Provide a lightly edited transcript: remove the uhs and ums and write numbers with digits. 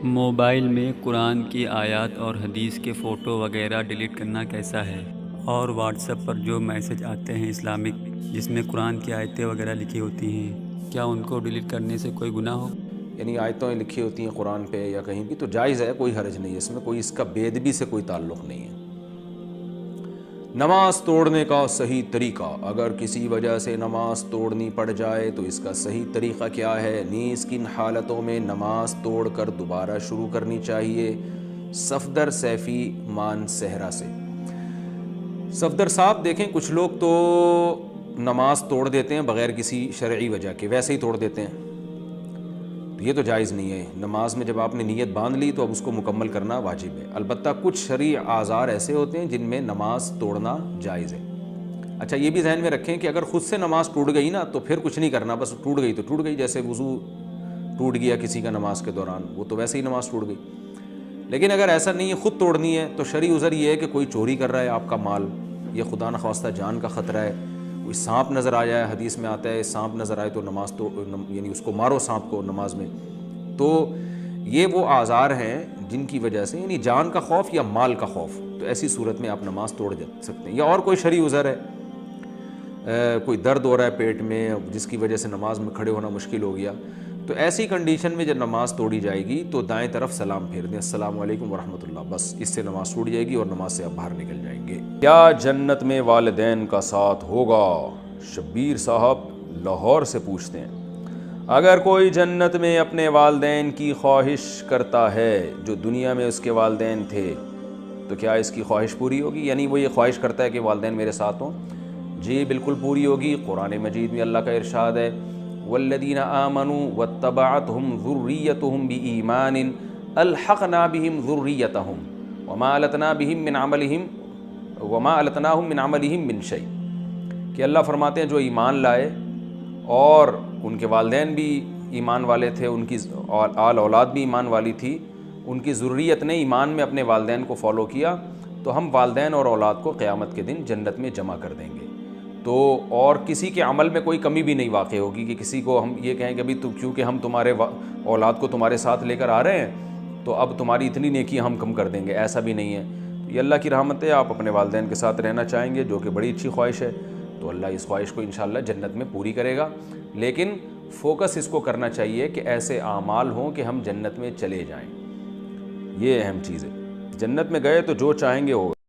Mobile میں قرآن کی آیات اور حدیث کے فوٹو وغیرہ ڈیلیٹ کرنا کیسا ہے؟ اور واٹس ایپ پر جو میسج آتے ہیں اسلامک جس میں قرآن کی آیتیں وغیرہ لکھی ہوتی ہیں، کیا ان کو ڈیلیٹ کرنے سے کوئی گناہ ہو؟ یعنی آیتیں لکھی ہوتی ہیں قرآن پہ یا کہیں بھی تو جائز ہے، کوئی حرج نہیں ہے اس میں، کوئی اس کا بے ادبی سے کوئی تعلق نہیں ہے۔ نماز توڑنے کا صحیح طریقہ، اگر کسی وجہ سے نماز توڑنی پڑ جائے تو اس کا صحیح طریقہ کیا ہے؟ نیز کن حالتوں میں نماز توڑ کر دوبارہ شروع کرنی چاہیے؟ صفدر سیفی مان صحرا سے۔ صفدر صاحب دیکھیں، کچھ لوگ تو نماز توڑ دیتے ہیں بغیر کسی شرعی وجہ کے، ویسے ہی توڑ دیتے ہیں، تو یہ تو جائز نہیں ہے۔ نماز میں جب آپ نے نیت باندھ لی تو اب اس کو مکمل کرنا واجب ہے۔ البتہ کچھ شرعی اعذار ایسے ہوتے ہیں جن میں نماز توڑنا جائز ہے۔ اچھا، یہ بھی ذہن میں رکھیں کہ اگر خود سے نماز ٹوٹ گئی نا تو پھر کچھ نہیں کرنا، بس ٹوٹ گئی تو ٹوٹ گئی، جیسے وضو ٹوٹ گیا کسی کا نماز کے دوران، وہ تو ویسے ہی نماز ٹوٹ گئی۔ لیکن اگر ایسا نہیں ہے، خود توڑنی ہے، تو شرعی عذر یہ ہے کہ کوئی چوری کر رہا ہے آپ کا مال، یا خدا نخواستہ جان کا خطرہ ہے، کوئی سانپ نظر آ جائے، حدیث میں آتا ہے سانپ نظر آئے تو نماز یعنی اس کو مارو سانپ کو نماز میں، تو یہ وہ اعذار ہیں جن کی وجہ سے، یعنی جان کا خوف یا مال کا خوف، تو ایسی صورت میں آپ نماز توڑ سکتے ہیں۔ یا اور کوئی شرعی عذر ہے، کوئی درد ہو رہا ہے پیٹ میں جس کی وجہ سے نماز میں کھڑے ہونا مشکل ہو گیا، تو ایسی کنڈیشن میں جب نماز توڑی جائے گی تو دائیں طرف سلام پھیر دیں، السلام علیکم ورحمۃ اللہ، بس اس سے نماز ٹوٹ جائے گی اور نماز سے آپ باہر نکل جائیں گے۔ کیا جنت میں والدین کا ساتھ ہوگا؟ شبیر صاحب لاہور سے پوچھتے ہیں۔ اگر کوئی جنت میں اپنے والدین کی خواہش کرتا ہے جو دنیا میں اس کے والدین تھے، تو کیا اس کی خواہش پوری ہوگی؟ یعنی وہ یہ خواہش کرتا ہے کہ والدین میرے ساتھ ہوں، جی بالکل پوری ہوگی۔ قرآن مجید میں اللہ کا ارشاد ہے، والذین آمنوا واتبعتهم ذریتهم بایمان الحقنا بهم ذریتهم وما التناهم من عملهم من شیء، کہ اللہ فرماتے ہیں جو ایمان لائے اور ان کے والدین بھی ایمان والے تھے، ان کی آل اولاد بھی ایمان والی تھی، ان کی ذریت نے ایمان میں اپنے والدین کو فالو کیا، تو ہم والدین اور اولاد کو قیامت کے دن جنت میں جمع کر دیں گے۔ تو اور کسی کے عمل میں کوئی کمی بھی نہیں واقع ہوگی کہ کسی کو ہم یہ کہیں کہ ابھی کیونکہ ہم تمہارے اولاد کو تمہارے ساتھ لے کر آ رہے ہیں تو اب تمہاری اتنی نیکیاں ہم کم کر دیں گے، ایسا بھی نہیں ہے۔ یہ اللہ کی رحمت ہے، آپ اپنے والدین کے ساتھ رہنا چاہیں گے جو کہ بڑی اچھی خواہش ہے، تو اللہ اس خواہش کو انشاءاللہ جنت میں پوری کرے گا، لیکن فوکس اس کو کرنا چاہیے کہ ایسے اعمال ہوں کہ ہم جنت میں چلے جائیں، یہ اہم چیز ہے۔ جنت میں گئے تو جو چاہیں گے ہوگا۔